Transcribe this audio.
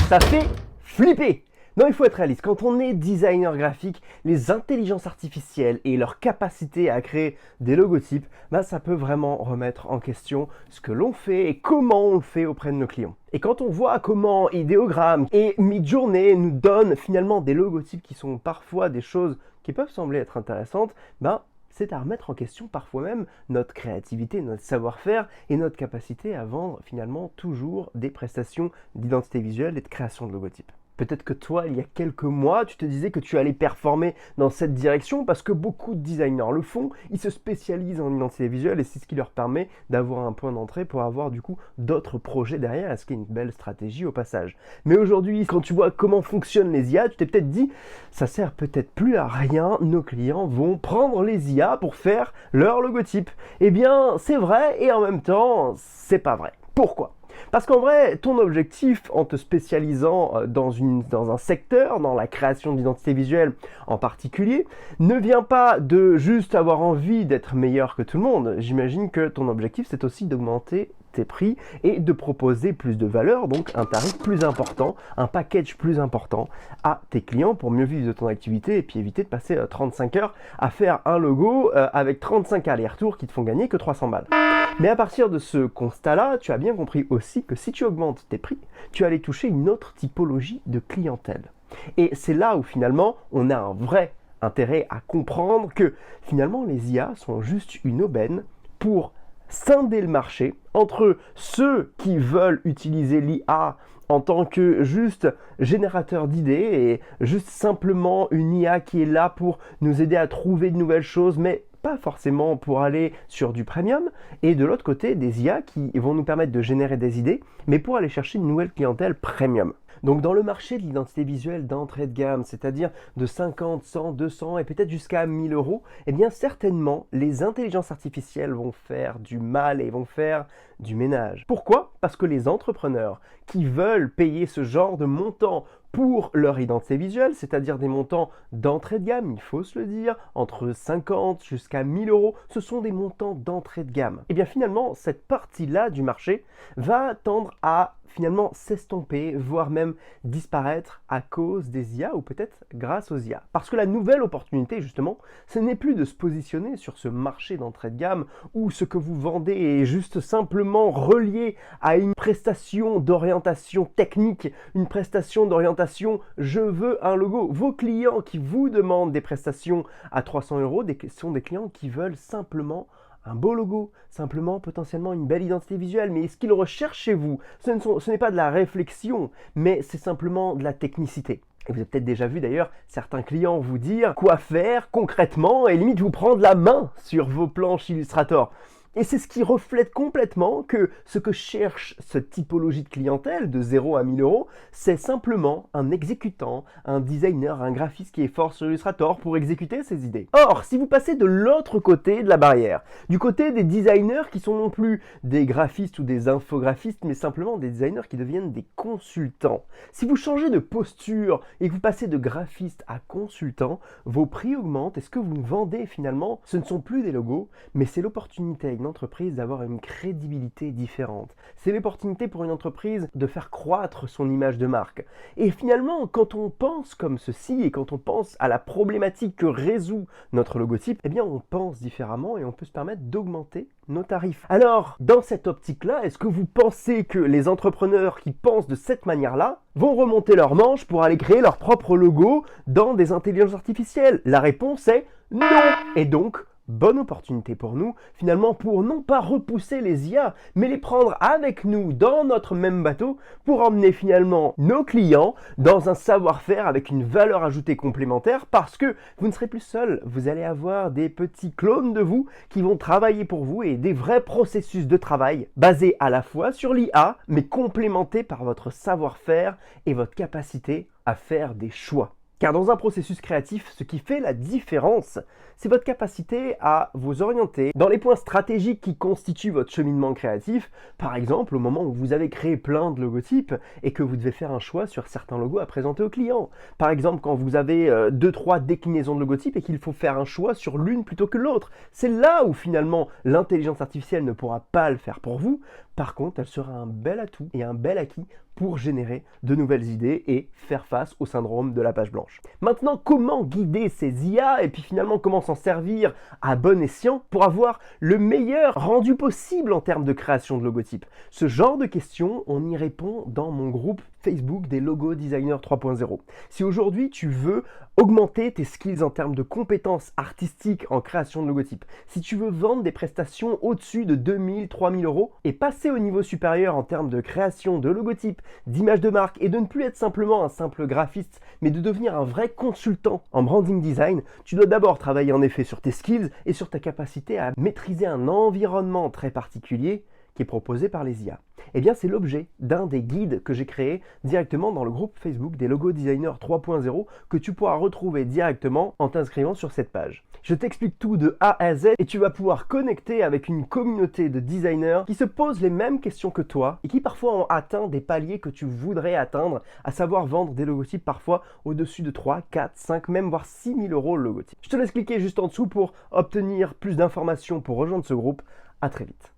Ça fait flipper. Non, il faut être réaliste. Quand on est designer graphique, les intelligences artificielles et leur capacité à créer des logotypes, ça peut vraiment remettre en question ce que l'on fait et comment on le fait auprès de nos clients. Et quand on voit comment Ideogram et Midjourney nous donnent finalement des logotypes qui sont parfois des choses qui peuvent sembler être intéressantes, c'est à remettre en question parfois même notre créativité, notre savoir-faire et notre capacité à vendre finalement toujours des prestations d'identité visuelle et de création de logotypes. Peut-être que toi, il y a quelques mois, tu te disais que tu allais performer dans cette direction parce que beaucoup de designers le font, ils se spécialisent en identité visuelle et c'est ce qui leur permet d'avoir un point d'entrée pour avoir du coup d'autres projets derrière, ce qui est une belle stratégie au passage. Mais aujourd'hui, quand tu vois comment fonctionnent les IA, tu t'es peut-être dit, ça sert peut-être plus à rien, nos clients vont prendre les IA pour faire leur logotype. Eh bien, c'est vrai et en même temps, c'est pas vrai. Pourquoi ? Parce qu'en vrai, ton objectif en te spécialisant dans un secteur, dans la création d'identité visuelle en particulier, ne vient pas de juste avoir envie d'être meilleur que tout le monde. J'imagine que ton objectif, c'est aussi d'augmenter tes prix et de proposer plus de valeur, donc un tarif plus important, un package plus important à tes clients pour mieux vivre de ton activité et puis éviter de passer 35 heures à faire un logo avec 35 allers-retours qui te font gagner que 300 balles. Mais à partir de ce constat-là, tu as bien compris aussi que si tu augmentes tes prix, tu allais toucher une autre typologie de clientèle. Et c'est là où finalement on a un vrai intérêt à comprendre que finalement les IA sont juste une aubaine pour scinder le marché entre ceux qui veulent utiliser l'IA en tant que juste générateur d'idées et juste simplement une IA qui est là pour nous aider à trouver de nouvelles choses, mais pas forcément pour aller sur du premium, et de l'autre côté des IA qui vont nous permettre de générer des idées, mais pour aller chercher une nouvelle clientèle premium. Donc dans le marché de l'identité visuelle d'entrée de gamme, c'est-à-dire de 50, 100, 200 et peut-être jusqu'à 1000 euros, eh bien certainement les intelligences artificielles vont faire du mal et vont faire du ménage. Pourquoi ? Parce que les entrepreneurs qui veulent payer ce genre de montant pour leur identité visuelle, c'est-à-dire des montants d'entrée de gamme, il faut se le dire, entre 50 jusqu'à 1000 euros, ce sont des montants d'entrée de gamme. Et bien finalement, cette partie-là du marché va tendre à finalement s'estomper, voire même disparaître à cause des IA ou peut-être grâce aux IA. Parce que la nouvelle opportunité, justement, ce n'est plus de se positionner sur ce marché d'entrée de gamme où ce que vous vendez est juste simplement relié à une prestation d'orientation technique, une prestation d'orientation « je veux un logo ». Vos clients qui vous demandent des prestations à 300 euros sont des clients qui veulent simplement un beau logo, simplement potentiellement une belle identité visuelle. Mais ce qu'ils recherchent chez vous, ce n'est pas de la réflexion, mais c'est simplement de la technicité. Et vous avez peut-être déjà vu d'ailleurs certains clients vous dire quoi faire concrètement et limite vous prendre la main sur vos planches Illustrator. Et c'est ce qui reflète complètement que ce que cherche cette typologie de clientèle de 0 à 1000 euros, c'est simplement un exécutant, un designer, un graphiste qui est fort sur Illustrator pour exécuter ses idées. Or, si vous passez de l'autre côté de la barrière, du côté des designers qui sont non plus des graphistes ou des infographistes, mais simplement des designers qui deviennent des consultants, si vous changez de posture et que vous passez de graphiste à consultant, vos prix augmentent et ce que vous vendez finalement, ce ne sont plus des logos, mais c'est l'opportunité à une entreprise d'avoir une crédibilité différente. C'est l'opportunité pour une entreprise de faire croître son image de marque. Et finalement, quand on pense comme ceci et quand on pense à la problématique que résout notre logotype, eh bien on pense différemment et on peut se permettre d'augmenter nos tarifs. Alors, dans cette optique-là, est-ce que vous pensez que les entrepreneurs qui pensent de cette manière-là vont remonter leurs manches pour aller créer leur propre logo dans des intelligences artificielles ? La réponse est non. Et donc, bonne opportunité pour nous, finalement, pour non pas repousser les IA, mais les prendre avec nous dans notre même bateau pour emmener finalement nos clients dans un savoir-faire avec une valeur ajoutée complémentaire parce que vous ne serez plus seul, vous allez avoir des petits clones de vous qui vont travailler pour vous et des vrais processus de travail basés à la fois sur l'IA, mais complémentés par votre savoir-faire et votre capacité à faire des choix. Car dans un processus créatif, ce qui fait la différence, c'est votre capacité à vous orienter dans les points stratégiques qui constituent votre cheminement créatif. Par exemple, au moment où vous avez créé plein de logotypes et que vous devez faire un choix sur certains logos à présenter aux clients. Par exemple, quand vous avez 2-3 déclinaisons de logotypes et qu'il faut faire un choix sur l'une plutôt que l'autre. C'est là où finalement l'intelligence artificielle ne pourra pas le faire pour vous, Par contre, elle sera un bel atout et un bel acquis pour générer de nouvelles idées et faire face au syndrome de la page blanche. Maintenant, comment guider ces IA et puis finalement comment s'en servir à bon escient pour avoir le meilleur rendu possible en termes de création de logotypes? Ce genre de questions, on y répond dans mon groupe Facebook des Logo Designers 3.0. Si aujourd'hui tu veux augmenter tes skills en termes de compétences artistiques en création de logotypes, si tu veux vendre des prestations au-dessus de 2000, 3000 euros et passer au niveau supérieur en termes de création de logotypes, d'image de marque et de ne plus être simplement un simple graphiste, mais de devenir un vrai consultant en branding design, tu dois d'abord travailler en effet sur tes skills et sur ta capacité à maîtriser un environnement très particulier qui est proposé par les IA. Eh bien, c'est l'objet d'un des guides que j'ai créé directement dans le groupe Facebook des Logo Designers 3.0 que tu pourras retrouver directement en t'inscrivant sur cette page. Je t'explique tout de A à Z et tu vas pouvoir connecter avec une communauté de designers qui se posent les mêmes questions que toi et qui parfois ont atteint des paliers que tu voudrais atteindre, à savoir vendre des logotypes parfois au-dessus de 3, 4, 5, même voire 6 000 euros le logotype. Je te laisse cliquer juste en dessous pour obtenir plus d'informations pour rejoindre ce groupe. À très vite.